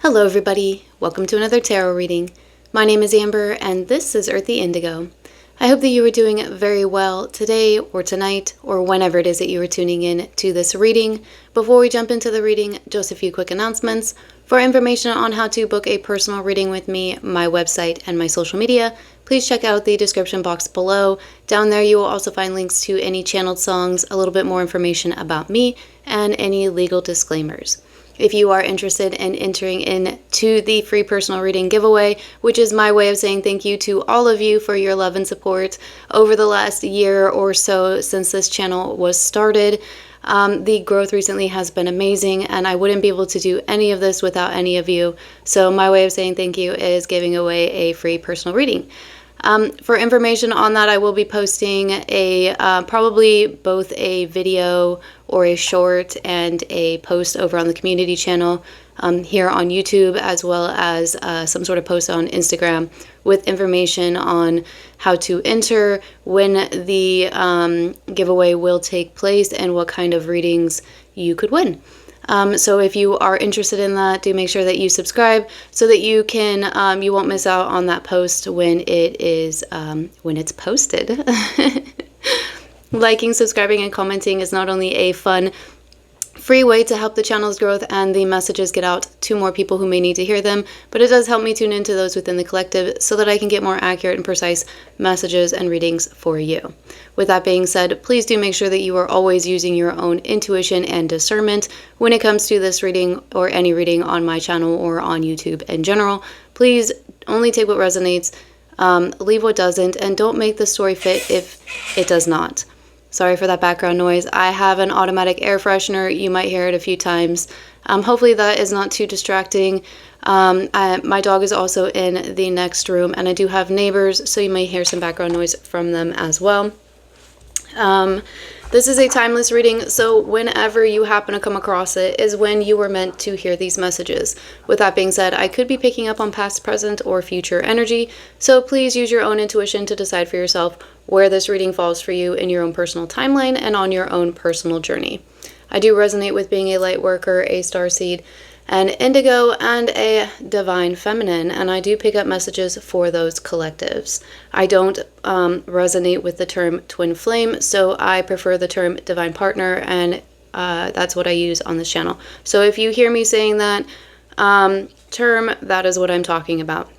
Hello everybody, welcome to another tarot reading. My name is Amber and this is Earthy Indigo. I hope that you are doing very well today or tonight or whenever it is that you are tuning in to this reading. Before we jump into the reading, just a few quick announcements. For information on how to book a personal reading with me, my website, and my social media, please check out the description box below. Down there you will also find links to any channeled songs, a little bit more information about me, and any legal disclaimers. If you are interested in entering into the free personal reading giveaway, which is my way of saying thank you to all of you for your love and support over the last year or so since this channel was started. The growth recently has been amazing and I wouldn't be able to do any of this without any of you. So my way of saying thank you is giving away a free personal reading. For information on that, I will be posting probably both a video or a short and a post over on the community channel here on YouTube, as well as some sort of post on Instagram with information on how to enter, when the giveaway will take place, and what kind of readings you could win. So if you are interested in that, do make sure that you subscribe so that you can you won't miss out on that post when it's posted. Liking, subscribing, and commenting is not only a fun, free way to help the channel's growth and the messages get out to more people who may need to hear them, but it does help me tune into those within the collective so that I can get more accurate and precise messages and readings for you. With that being said, please do make sure that you are always using your own intuition and discernment when it comes to this reading or any reading on my channel or on YouTube in general. Please only take what resonates, leave what doesn't, and don't make the story fit if it does not. Sorry for that background noise. I have an automatic air freshener. You might hear it a few times. Hopefully that is not too distracting. My dog is also in the next room, and I do have neighbors, so you may hear some background noise from them as well. This is a timeless reading, so whenever you happen to come across it is when you were meant to hear these messages. With that being said, I could be picking up on past, present, or future energy, so please use your own intuition to decide for yourself where this reading falls for you in your own personal timeline and on your own personal journey. I do resonate with being a light worker, a starseed, an indigo, and a divine feminine, and I do pick up messages for those collectives. I don't resonate with the term twin flame, so I prefer the term divine partner, and that's what I use on this channel. So if you hear me saying that term, that is what I'm talking about.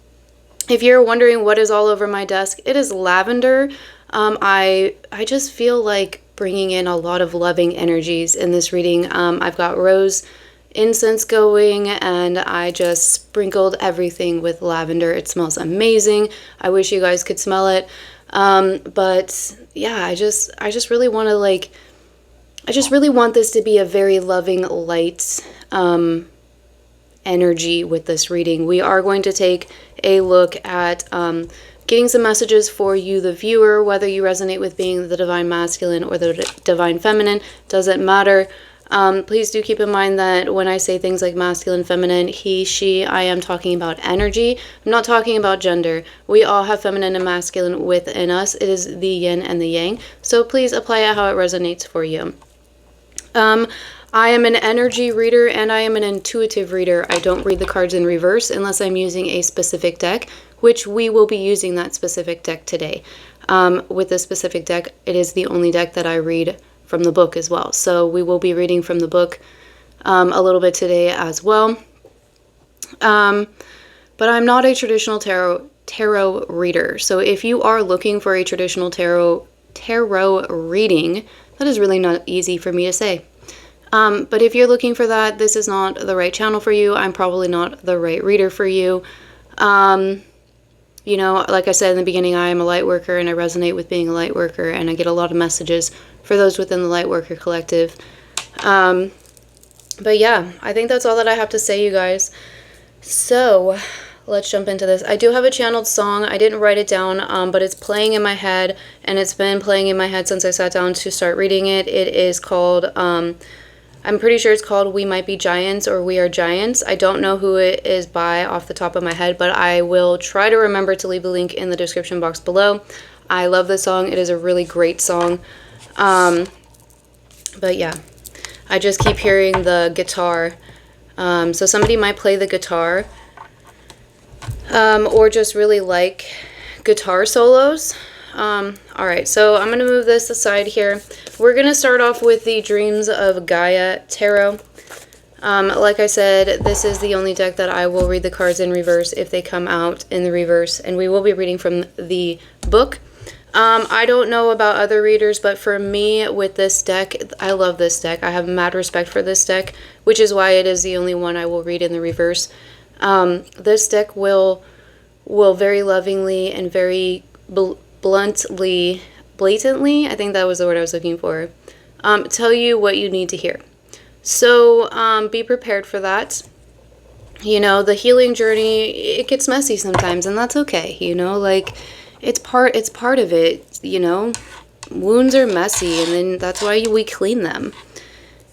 If you're wondering what is all over my desk, it is lavender. I just feel like bringing in a lot of loving energies in this reading. I've got rose incense going, and I just sprinkled everything with lavender. It smells amazing. I wish you guys could smell it. But yeah, I just really want to I just really want this to be a very loving, light energy with this reading. We are going to take a look at getting some messages for you, the viewer, whether you resonate with being the divine masculine or the divine feminine, doesn't matter. Please do keep in mind that when I say things like masculine, feminine, he, she, I am talking about energy. I'm not talking about gender. We all have feminine and masculine within us. It is the yin and the yang. So please apply it how it resonates for you. I am an energy reader and I am an intuitive reader. I don't read the cards in reverse unless I'm using a specific deck, which we will be using that specific deck today. With this specific deck, it is the only deck that I read from the book as well. So we will be reading from the book a little bit today as well. But I'm not a traditional tarot reader. So if you are looking for a traditional tarot reading, that is really not easy for me to say. But if you're looking for that, this is not the right channel for you. I'm probably not the right reader for you. You know, like I said in the beginning, I am a light worker and I resonate with being a light worker, and I get a lot of messages for those within the light worker collective. But yeah, I think that's all that I have to say, you guys. So let's jump into this. I do have a channeled song. I didn't write it down, but it's playing in my head, and it's been playing in my head since I sat down to start reading it. It is called I'm pretty sure it's called We Might Be Giants or We Are Giants. I don't know who it is by off the top of my head, but I will try to remember to leave the link in the description box below. I love this song. It is a really great song. But yeah, I just keep hearing the guitar So somebody might play the guitar, or just really like guitar solos. Alright, so I'm going to move this aside here. We're going to start off with the Dreams of Gaia Tarot. Like I said, this is the only deck that I will read the cards in reverse if they come out in the reverse, and we will be reading from the book. I don't know about other readers, but for me with this deck, I love this deck. I have mad respect for this deck, which is why it is the only one I will read in the reverse. This deck will very lovingly and very blatantly, I think that was the word I was looking for, tell you what you need to hear. So be prepared for that. You know, the healing journey, it gets messy sometimes, and that's okay. You know, like it's part of it. You know, wounds are messy, and then that's why we clean them.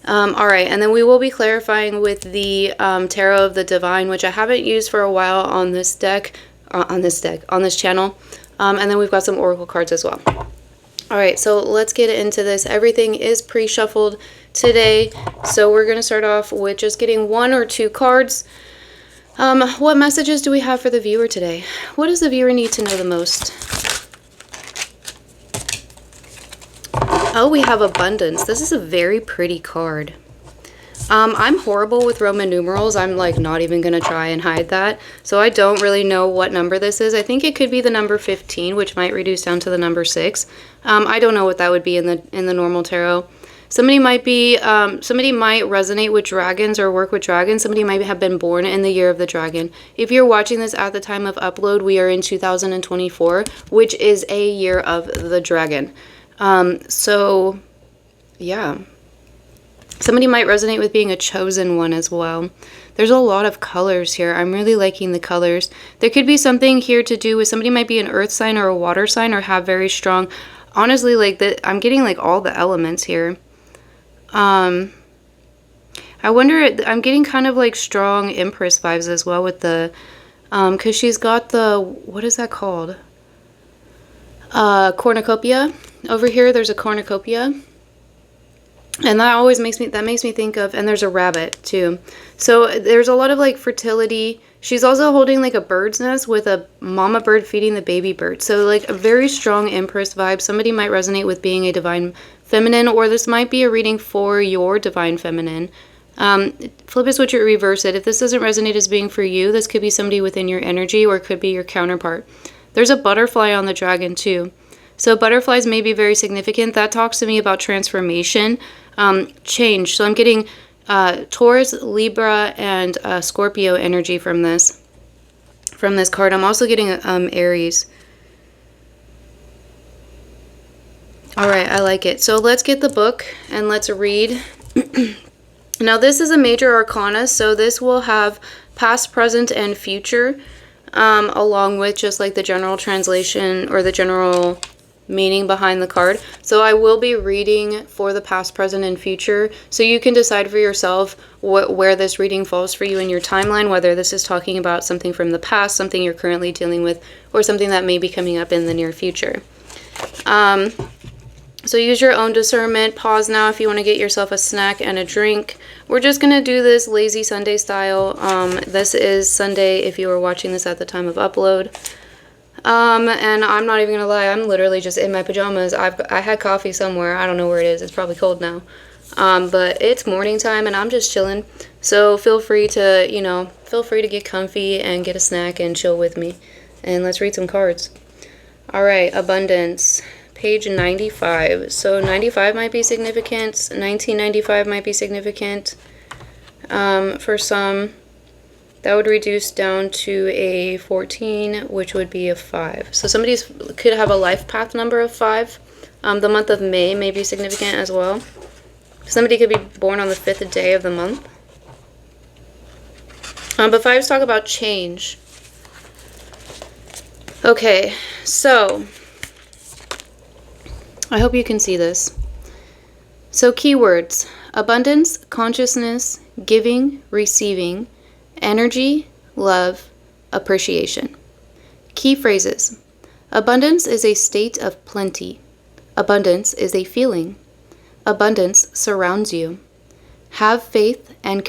All right, and then we will be clarifying with the Tarot of the Divine, which I haven't used for a while on this deck, on this channel. And then we've got some oracle cards as well. All right, so let's get into this. Everything is pre-shuffled today, so we're going to start off with just getting 1 or 2 cards. What messages do we have for the viewer today? What does the viewer need to know the most? Oh, we have Abundance. This is a very pretty card. I'm horrible with Roman numerals. I'm like not even going to try and hide that. So I don't really know what number this is. I think it could be the number 15, which might reduce down to the number 6. I don't know what that would be in the normal tarot. Somebody might resonate with dragons or work with dragons. Somebody might have been born in the year of the dragon. If you're watching this at the time of upload, we are in 2024, which is a year of the dragon. So yeah. Somebody might resonate with being a chosen one as well. There's a lot of colors here. I'm really liking the colors. There could be something here to do with somebody might be an earth sign or a water sign or have very strong, honestly, like I'm getting like all the elements here. I wonder, I'm getting kind of like strong Empress vibes as well with the, because she's got the, what is that called? Cornucopia. Over here, there's a cornucopia. And that always makes me think of, and there's a rabbit too. So there's a lot of like fertility. She's also holding like a bird's nest with a mama bird feeding the baby bird. So like a very strong Empress vibe. Somebody might resonate with being a divine feminine, or this might be a reading for your divine feminine. Flip it, switch it, reverse it. If this doesn't resonate as being for you, this could be somebody within your energy, or it could be your counterpart. There's a butterfly on the dragon too. So butterflies may be very significant. That talks to me about transformation, change. So I'm getting Taurus, Libra, and Scorpio energy from this card. I'm also getting Aries. All right, I like it. So let's get the book and let's read. Now this is a major arcana, so this will have past, present, and future, along with just like the general translation or the general meaning behind the card. So I will be reading for the past, present, and future, so you can decide for yourself where this reading falls for you in your timeline, whether this is talking about something from the past, something you're currently dealing with, or something that may be coming up in the near future. So use your own discernment. Pause now if you want to get yourself a snack and a drink. We're just going to do this lazy Sunday style. This is Sunday if you are watching this at the time of upload. And I'm not even gonna lie, I'm literally just in my pajamas. I had coffee somewhere, I don't know where it is, it's probably cold now. But it's morning time and I'm just chilling. So feel free to, feel free to get comfy and get a snack and chill with me. And let's read some cards. Alright, Abundance, page 95. So 95 might be significant, 1995 might be significant. For some, that would reduce down to a 14, which would be a 5. So somebody could have a life path number of 5. The month of May may be significant as well. Somebody could be born on the 5th day of the month. But 5s talk about change. Okay, so I hope you can see this. So keywords: abundance, consciousness, giving, receiving, energy, love, appreciation. Key phrases: abundance is a state of plenty. Abundance is a feeling. Abundance surrounds you. Have faith and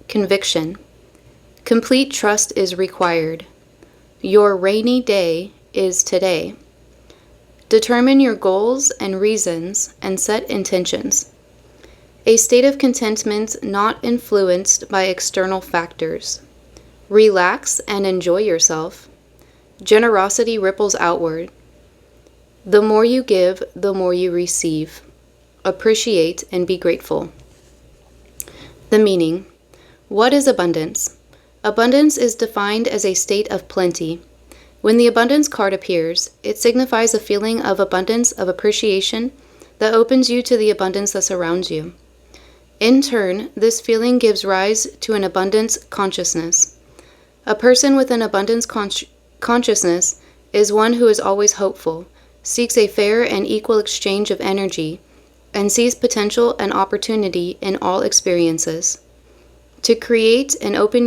Conviction. Complete trust is required. Your rainy day is today. Determine your goals and reasons and set intentions. A state of contentment not influenced by external factors. Relax and enjoy yourself. Generosity ripples outward. The more you give, the more you receive. Appreciate and be grateful. The meaning. What is abundance? Abundance is defined as a state of plenty. When the abundance card appears, it signifies a feeling of abundance of appreciation that opens you to the abundance that surrounds you. In turn, this feeling gives rise to an abundance consciousness. A person with an abundance consciousness is one who is always hopeful, seeks a fair and equal exchange of energy, and sees potential and opportunity in all experiences. To create and open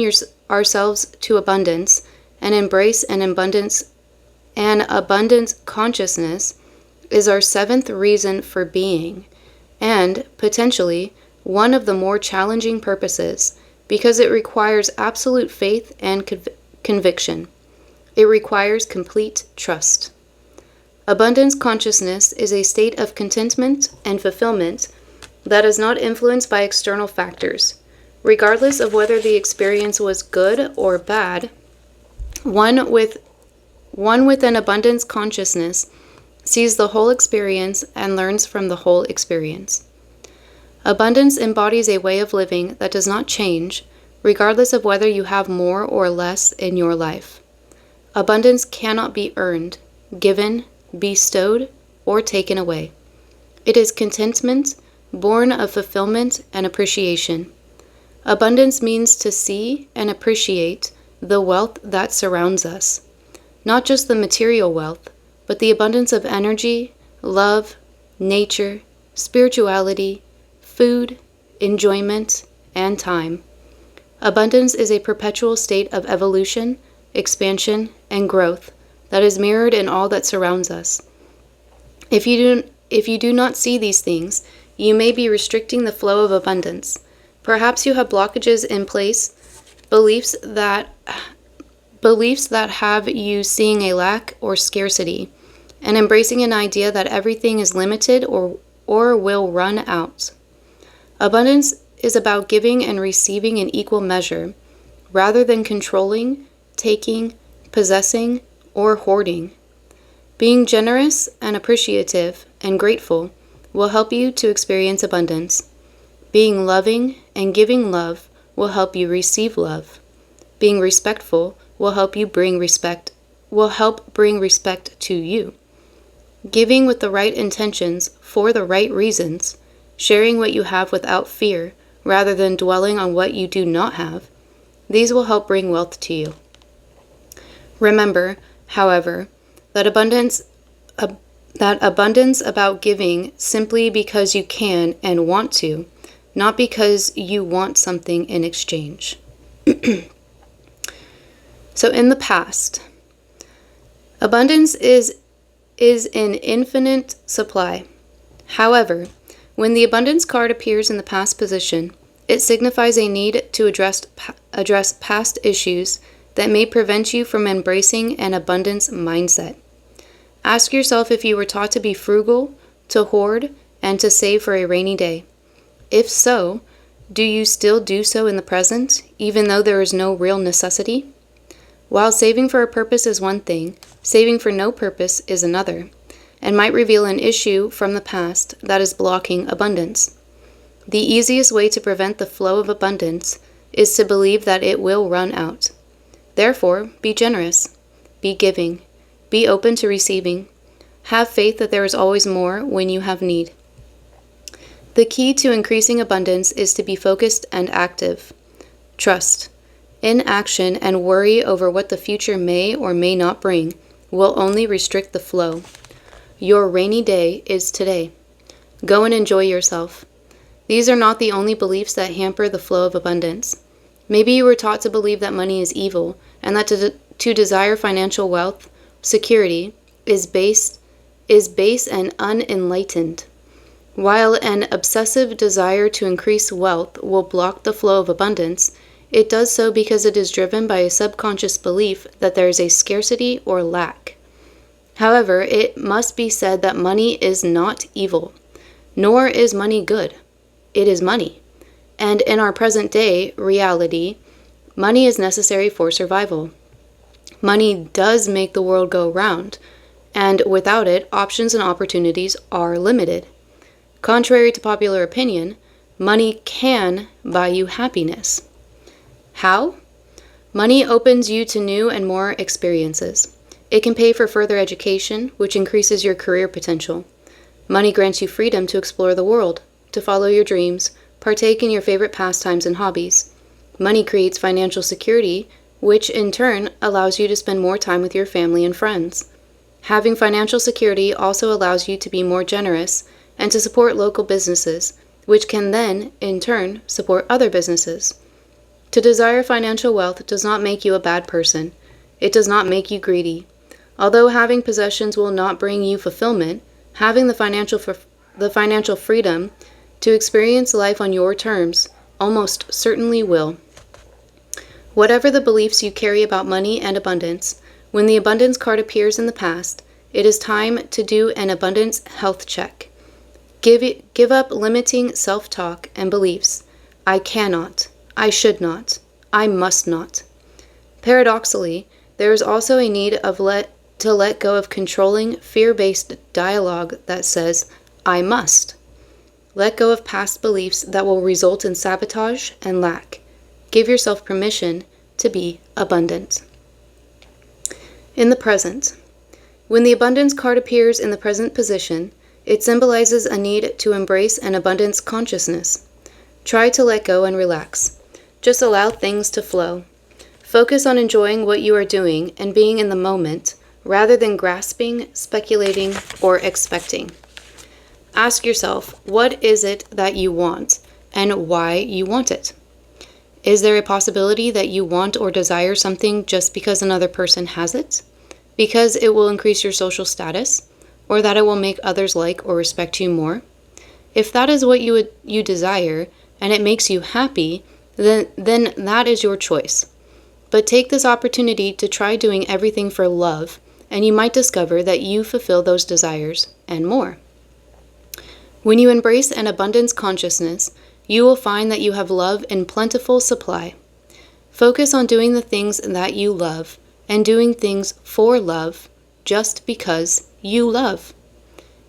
ourselves to abundance and embrace an abundance consciousness is our seventh reason for being, and, potentially, one of the more challenging purposes, because it requires absolute faith and conviction. It requires complete trust. Abundance consciousness is a state of contentment and fulfillment that is not influenced by external factors. Regardless of whether the experience was good or bad, one with an abundance consciousness sees the whole experience and learns from the whole experience. Abundance embodies a way of living that does not change, regardless of whether you have more or less in your life. Abundance cannot be earned, given, bestowed, or taken away. It is contentment, born of fulfillment and appreciation. Abundance means to see and appreciate the wealth that surrounds us, not just the material wealth, but the abundance of energy, love, nature, spirituality, food, enjoyment, and time. Abundance is a perpetual state of evolution, expansion, and growth that is mirrored in all that surrounds us. If you do not see these things, you may be restricting the flow of abundance. Perhaps you have blockages in place, beliefs that have you seeing a lack or scarcity, and embracing an idea that everything is limited or will run out. Abundance is about giving and receiving in equal measure, rather than controlling, taking, possessing, or hoarding. Being generous and appreciative and grateful will help you to experience abundance. Being loving and giving love will help you receive love. Being respectful will help bring respect to you. Giving with the right intentions for the right reasons, sharing what you have without fear rather than dwelling on what you do not have, these will help bring wealth to you. Remember, however, that abundance about giving simply because you can and want to, not because you want something in exchange. So in the past, abundance is an infinite supply. However, when the abundance card appears in the past position, it signifies a need to address past issues that may prevent you from embracing an abundance mindset. Ask yourself if you were taught to be frugal, to hoard, and to save for a rainy day. If so, do you still do so in the present, even though there is no real necessity? While saving for a purpose is one thing, saving for no purpose is another, and might reveal an issue from the past that is blocking abundance. The easiest way to prevent the flow of abundance is to believe that it will run out. Therefore, be generous, be giving, be open to receiving. Have faith that there is always more when you have need. The key to increasing abundance is to be focused and active. Trust. Inaction and worry over what the future may or may not bring will only restrict the flow. Your rainy day is today. Go and enjoy yourself. These are not the only beliefs that hamper the flow of abundance. Maybe you were taught to believe that money is evil and that to desire financial wealth, security, is base and unenlightened. While an obsessive desire to increase wealth will block the flow of abundance, It does so because it is driven by a subconscious belief that there is a scarcity or lack. However, it must be said that money is not evil, nor is money good. It is money. And in our present day reality, money is necessary for survival. Money does make the world go round, and without it, options and opportunities are limited. Contrary to popular opinion, money can buy you happiness. How? Money opens you to new and more experiences. It can pay for further education, which increases your career potential. Money grants you freedom to explore the world, to follow your dreams, partake in your favorite pastimes and hobbies. Money creates financial security, which in turn allows you to spend more time with your family and friends. Having financial security also allows you to be more generous and to support local businesses, which can then, in turn, support other businesses. To desire financial wealth does not make you a bad person. It does not make you greedy. Although having possessions will not bring you fulfillment, having the financial freedom to experience life on your terms almost certainly will. Whatever the beliefs you carry about money and abundance, when the abundance card appears in the past, it is time to do an abundance health check. Give up limiting self-talk and beliefs. I cannot. I should not. I must not. Paradoxically, there is also a need to let go of controlling, fear-based dialogue that says, I must. Let go of past beliefs that will result in sabotage and lack. Give yourself permission to be abundant. In the present. When the abundance card appears in the present position, it symbolizes a need to embrace an abundance consciousness. Try to let go and relax. Just allow things to flow. Focus on enjoying what you are doing and being in the moment, rather than grasping, speculating, or expecting. Ask yourself, what is it that you want, and why you want it? Is there a possibility that you want or desire something just because another person has it? Because it will increase your social status? Or that it will make others like or respect you more? If that is what you desire, and it makes you happy, then that is your choice. But take this opportunity to try doing everything for love, and you might discover that you fulfill those desires and more. When you embrace an abundance consciousness, you will find that you have love in plentiful supply. Focus on doing the things that you love and doing things for love just because you love.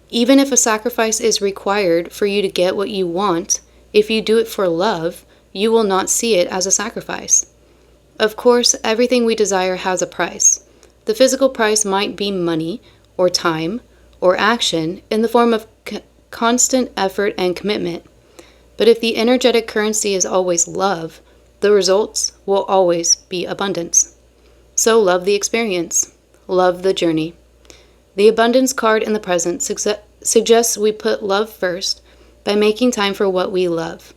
Even if a sacrifice is required for you to get what you want, if you do it for love, you will not see it as a sacrifice. Of course, everything we desire has a price. The physical price might be money, or time, or action in the form of constant effort and commitment. But if the energetic currency is always love, the results will always be abundance. So love the experience. Love the journey. The abundance card in the present suggests we put love first by making time for what we love,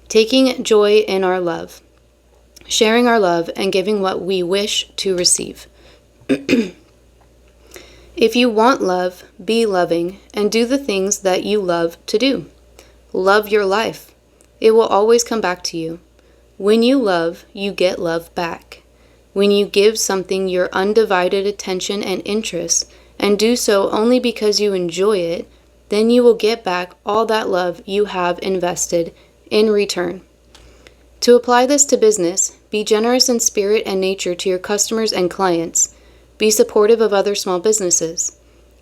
taking joy in our love, sharing our love, and giving what we wish to receive. If you want love, be loving and do the things that you love to do. Love your life. It will always come back to you. When you love, you get love back. When you give something your undivided attention and interest, and do so only because you enjoy it, then you will get back all that love you have invested in return. To apply this to business, be generous in spirit and nature to your customers and clients. Be supportive of other small businesses.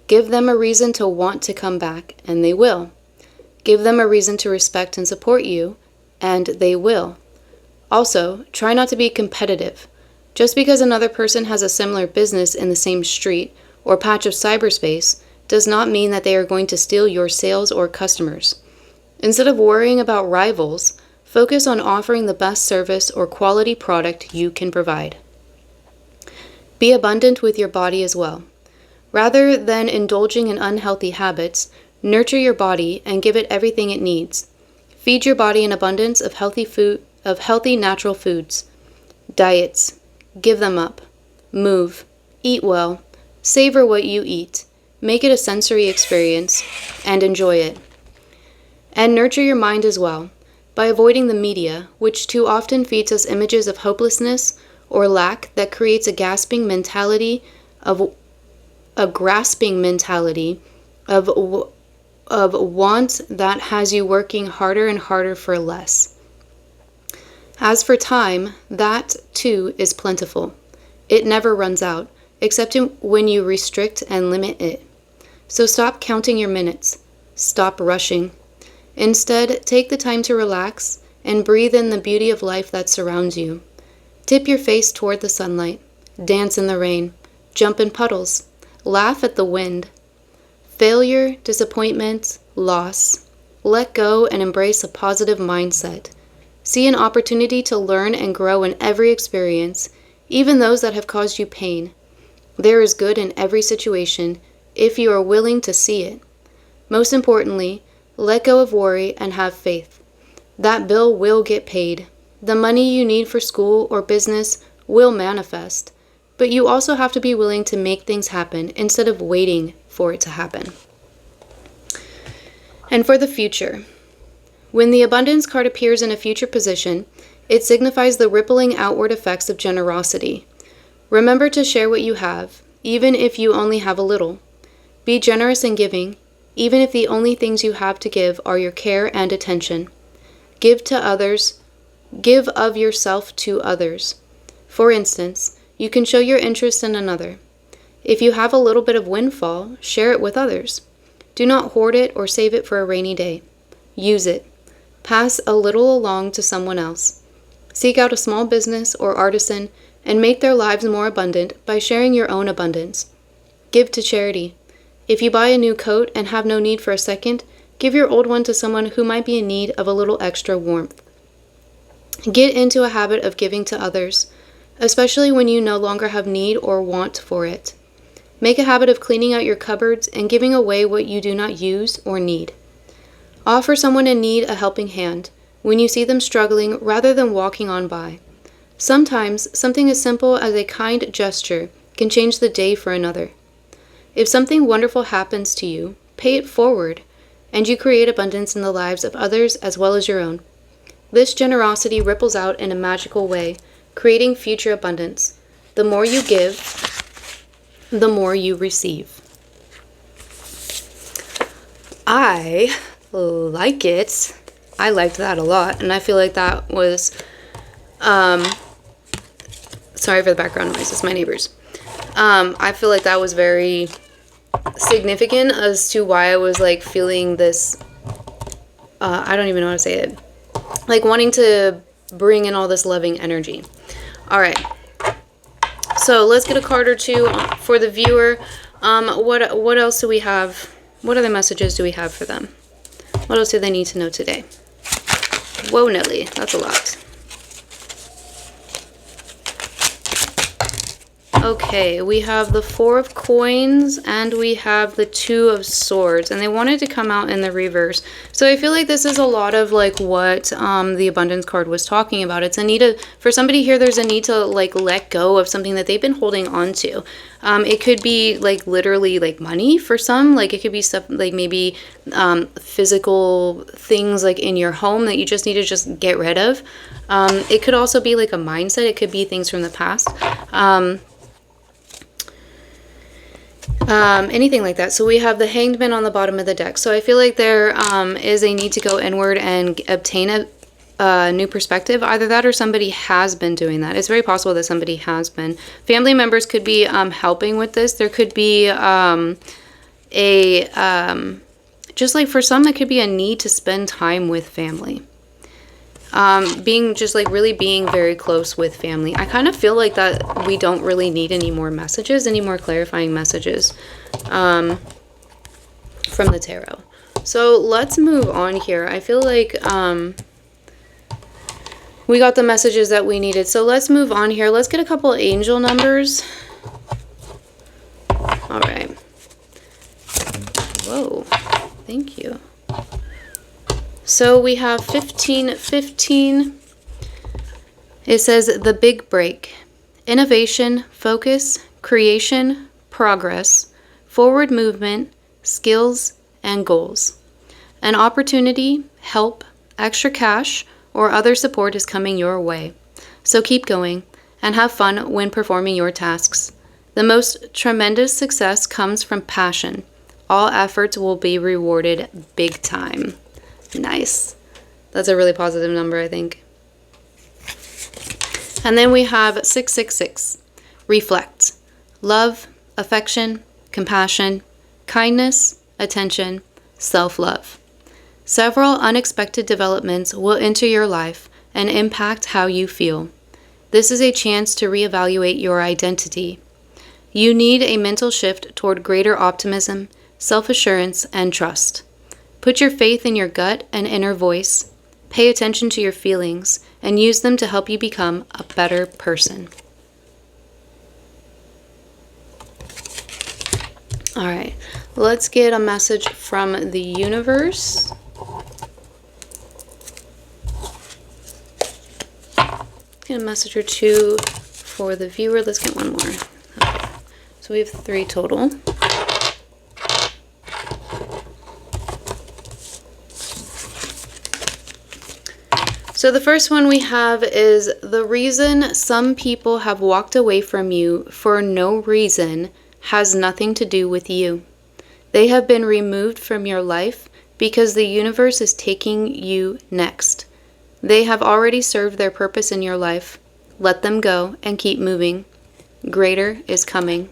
Give them a reason to want to come back, and they will. Give them a reason to respect and support you, and they will. Also, try not to be competitive. Just because another person has a similar business in the same street or patch of cyberspace does not mean that they are going to steal your sales or customers. Instead of worrying about rivals, focus on offering the best service or quality product you can provide. Be abundant with your body as well. Rather than indulging in unhealthy habits, nurture your body and give it everything it needs. Feed your body an abundance of healthy natural foods. Diets. Give them up. Move. Eat well. Savor what you eat. Make it a sensory experience and enjoy it. And nurture your mind as well. by avoiding the media, which too often feeds us images of hopelessness or lack that creates a grasping mentality of want that has you working harder and harder for less. As for time, that too is plentiful. It never runs out, except when you restrict and limit it. So stop counting your minutes. Stop rushing. Instead, take the time to relax and breathe in the beauty of life that surrounds you. Tip your face toward the sunlight. Dance in the rain. Jump in puddles. Laugh at the wind. Failure, disappointment, loss. Let go and embrace a positive mindset. See an opportunity to learn and grow in every experience, even those that have caused you pain. There is good in every situation if you are willing to see it. Most importantly, let go of worry and have faith. That bill will get paid. The money you need for school or business will manifest, but you also have to be willing to make things happen instead of waiting for it to happen. And for the future, when the abundance card appears in a future position, it signifies the rippling outward effects of generosity. Remember to share what you have, even if you only have a little. Be generous in giving, even if the only things you have to give are your care and attention. Give to others. Give of yourself to others. For instance, you can show your interest in another. If you have a little bit of windfall, share it with others. Do not hoard it or save it for a rainy day. Use it. Pass a little along to someone else. Seek out a small business or artisan and make their lives more abundant by sharing your own abundance. Give to charity. If you buy a new coat and have no need for a second, give your old one to someone who might be in need of a little extra warmth. Get into a habit of giving to others, especially when you no longer have need or want for it. Make a habit of cleaning out your cupboards and giving away what you do not use or need. Offer someone in need a helping hand when you see them struggling rather than walking on by. Sometimes something as simple as a kind gesture can change the day for another. If something wonderful happens to you, pay it forward, and you create abundance in the lives of others as well as your own. This generosity ripples out in a magical way, creating future abundance. The more you give, the more you receive. I like it. I liked that a lot, and I feel like that was, sorry for the background noise, it's my neighbors. I feel like that was very significant as to why I was like feeling this, I don't even know how to say it, like wanting to bring in all this loving energy. All right, so let's get a card or two for the viewer. What else do we have? What other messages do we have for them? What else do they need to know today? Whoa, Nelly, that's a lot. Okay, we have the Four of Coins and we have the Two of Swords, and they wanted to come out in the reverse. So I feel like this is a lot of like what the abundance card was talking about. It's a need to, for somebody here, there's a need to like let go of something that they've been holding on to. It could be like literally like money for some, like it could be stuff like maybe physical things like in your home that you just need to just get rid of. It could also be like a mindset. It could be things from the past. Anything like that. So we have the Hanged Man on the bottom of the deck. So I feel like there is a need to go inward and obtain a new perspective. Either that or somebody has been doing that. It's very possible that somebody has been. Family members could be helping with this. There could be just like for some, it could be a need to spend time with family. Being just like really being very close with family. I kind of feel like that we don't really need any more messages, any more clarifying messages from the tarot. So let's move on here. I feel like we got the messages that we needed. So let's move on here. Let's get a couple angel numbers. All right. Whoa. Thank you. So we have 1515. It says the big break. Innovation, focus, creation, progress, forward movement, skills, and goals. An opportunity, help, Extra cash or other support is coming your way. So keep going and have fun when performing your tasks. The most tremendous success comes from passion. All efforts will be rewarded big time. Nice. That's a really positive number, I think. And then we have 666. Reflect. Love, affection, compassion, kindness, attention, self-love. Several unexpected developments will enter your life and impact how you feel. This is a chance to reevaluate your identity. You need a mental shift toward greater optimism, self-assurance, and trust. Put your faith in your gut and inner voice. Pay attention to your feelings and use them to help you become a better person. All right, let's get a message from the universe. Get a message or two for the viewer. Let's get one more. Okay. So we have 3 total. So the first one we have is the reason some people have walked away from you for no reason has nothing to do with you. They have been removed from your life because the universe is taking you next. They have already served their purpose in your life. Let them go and keep moving. Greater is coming.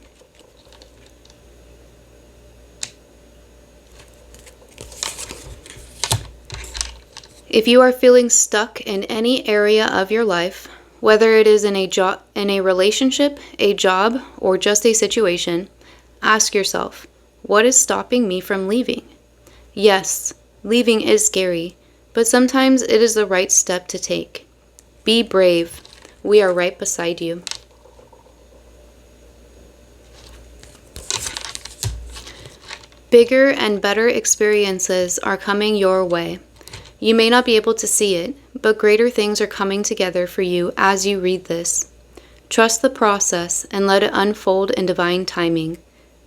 If you are feeling stuck in any area of your life, whether it is in a relationship, a job, or just a situation, ask yourself, what is stopping me from leaving? Yes, leaving is scary, but sometimes it is the right step to take. Be brave. We are right beside you. Bigger and better experiences are coming your way. You may not be able to see it, but greater things are coming together for you as you read this. Trust the process and let it unfold in divine timing.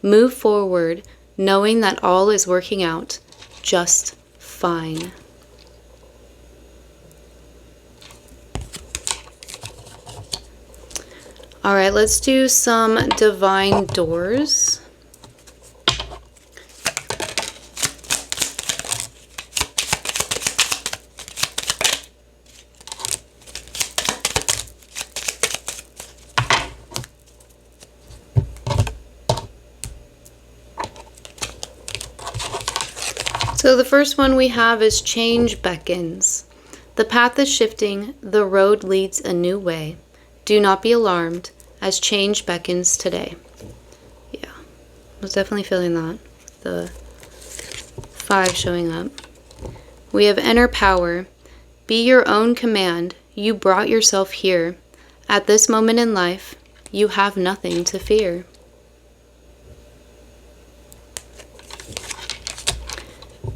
Move forward, knowing that all is working out just fine. All right, let's do some divine doors. So the first one we have is change beckons. The path is shifting, the road leads a new way. Do not be alarmed, as change beckons today. Yeah, I was definitely feeling that. The 5 showing up. We have inner power. Be your own command. You brought yourself here. At this moment in life, you have nothing to fear.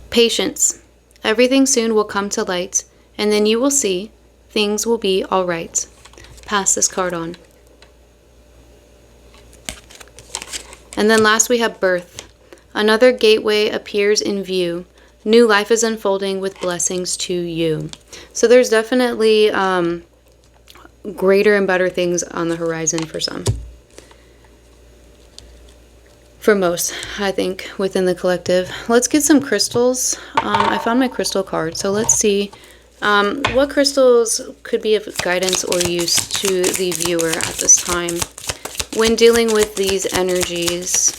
Patience. Everything soon will come to light, and then you will see things will be all right. Pass this card on. And then last we have birth. Another gateway appears in view. New life is unfolding with blessings to you. So there's definitely greater and better things on the horizon for some. For most, I think, within the collective. Let's get some crystals. I found my crystal card, so let's see what crystals could be of guidance or use to the viewer at this time when dealing with these energies.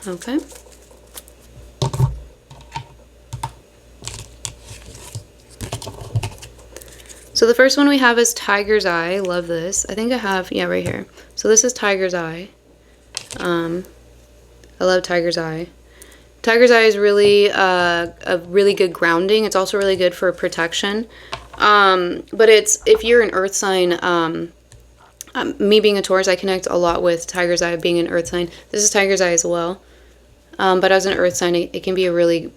Okay. So the first one we have is Tiger's Eye. Love this. I think I have, yeah, right here. So this is Tiger's Eye. I love Tiger's Eye. Tiger's Eye is really a really good grounding. It's also really good for protection. But it's, if you're an earth sign, me being a Taurus, I connect a lot with Tiger's Eye being an earth sign. This is Tiger's Eye as well. But as an earth sign, it can be a really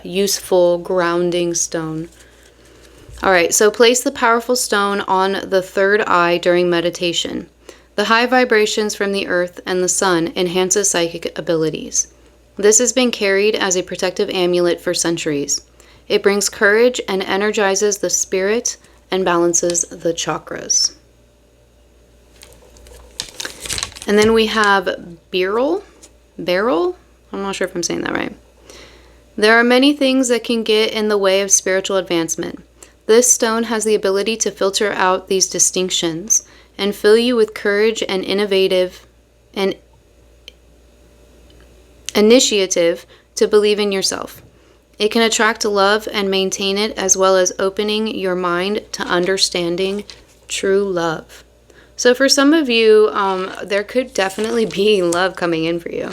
useful grounding stone. All right, so place the powerful stone on the third eye during meditation. The high vibrations from the earth and the sun enhances psychic abilities. This has been carried as a protective amulet for centuries. It brings courage and energizes the spirit and balances the chakras. And then we have beryl. I'm not sure if I'm saying that right. There are many things that can get in the way of spiritual advancement. This stone has the ability to filter out these distinctions and fill you with courage and initiative to believe in yourself. It can attract love and maintain it, as well as opening your mind to understanding true love. So for some of you, there could definitely be love coming in for you.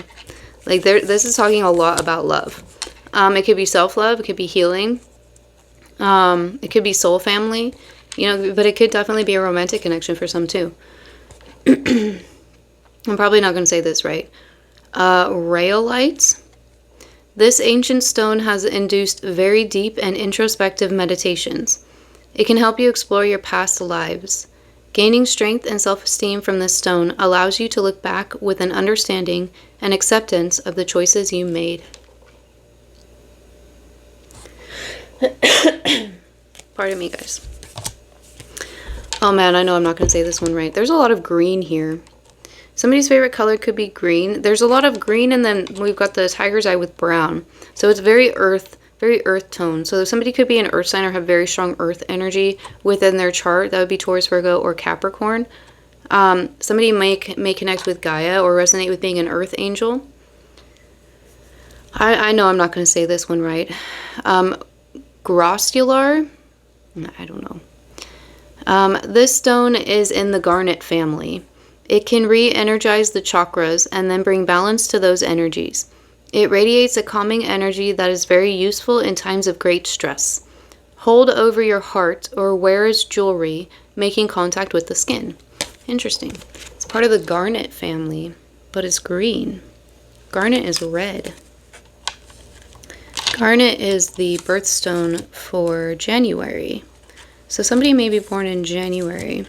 Like this is talking a lot about love. It could be self-love, it could be healing, it could be soul family, but it could definitely be a romantic connection for some too. I'm probably not going to say this right. Rhyolite. This ancient stone has induced very deep and introspective meditations. It can help you explore your past lives. Gaining strength and self-esteem from this stone allows you to look back with an understanding and acceptance of the choices you made. Pardon me, guys. Oh man, I know I'm not going to say this one right. There's a lot of green here. Somebody's favorite color could be green. There's a lot of green, and then we've got the tiger's eye with brown. So it's very earth tone. So somebody could be an earth sign or have very strong earth energy within their chart. That would be Taurus, Virgo, or Capricorn. Somebody may connect with Gaia or resonate with being an earth angel. I know I'm not going to say this one right. Grossular. I don't know. This stone is in the garnet family. It can re-energize the chakras and then bring balance to those energies. It radiates a calming energy that is very useful in times of great stress. Hold over your heart or wear as jewelry, making contact with the skin. Interesting. It's part of the garnet family, but it's green. Garnet is red. Garnet is the birthstone for January. So somebody may be born in January.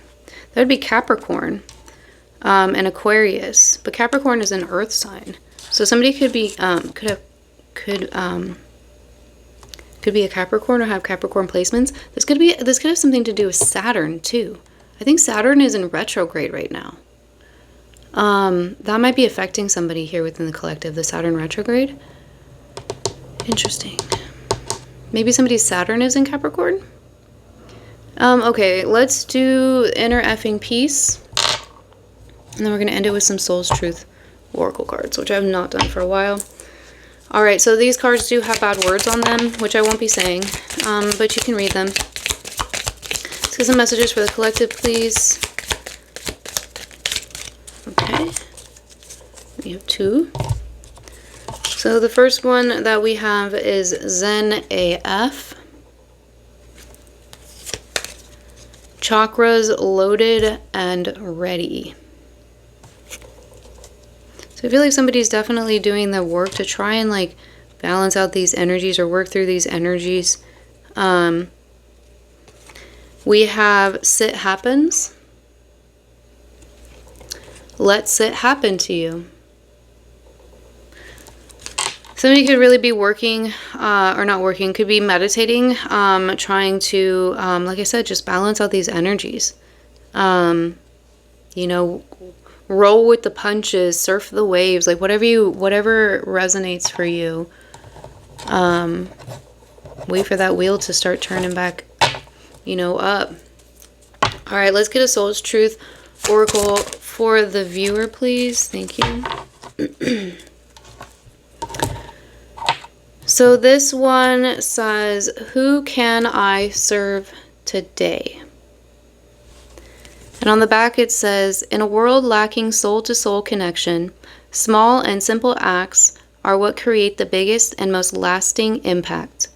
That would be Capricorn. And Aquarius, but Capricorn is an earth sign, so somebody could be could be a Capricorn or have Capricorn placements. This could have something to do with Saturn too. I think Saturn is in retrograde right now. That might be affecting somebody here within the collective, the Saturn retrograde. Interesting. Maybe somebody's Saturn is in Capricorn. Okay, let's do inner effing peace. And then we're going to end it with some Soul's Truth Oracle cards, which I have not done for a while. Alright, so these cards do have bad words on them, which I won't be saying, but you can read them. Let's get some messages for the collective, please. Okay. We have 2. So the first one that we have is Zen AF. Chakras loaded and ready. So I feel like somebody's definitely doing the work to try and like balance out these energies or work through these energies. We have Sit Happens. Let Sit happen to you. Somebody could really be working, or not working, could be meditating, trying to, like I said, just balance out these energies. Roll with the punches, surf the waves, like whatever resonates for you. Wait for that wheel to start turning back, up. All right, let's get a Soul's Truth Oracle for the viewer, please. Thank you. So this one says, who can I serve today? And on the back it says, in a world lacking soul-to-soul connection, small and simple acts are what create the biggest and most lasting impact.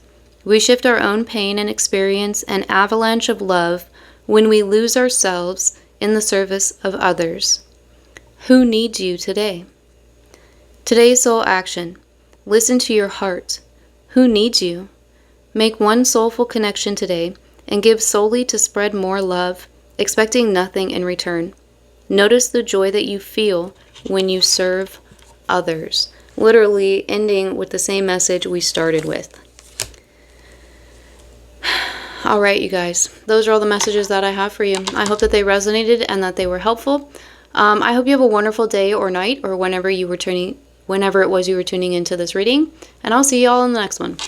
We shift our own pain and experience an avalanche of love when we lose ourselves in the service of others. Who needs you today? Today's soul action. Listen to your heart. Who needs you? Make one soulful connection today and give solely to spread more love, expecting nothing in return. Notice the joy that you feel when you serve others. Literally ending with the same message we started with. All right, you guys, those are all the messages that I have for you. I hope that they resonated and that they were helpful. I hope you have a wonderful day or night or whenever it was you were tuning into this reading, and I'll see you all in the next one.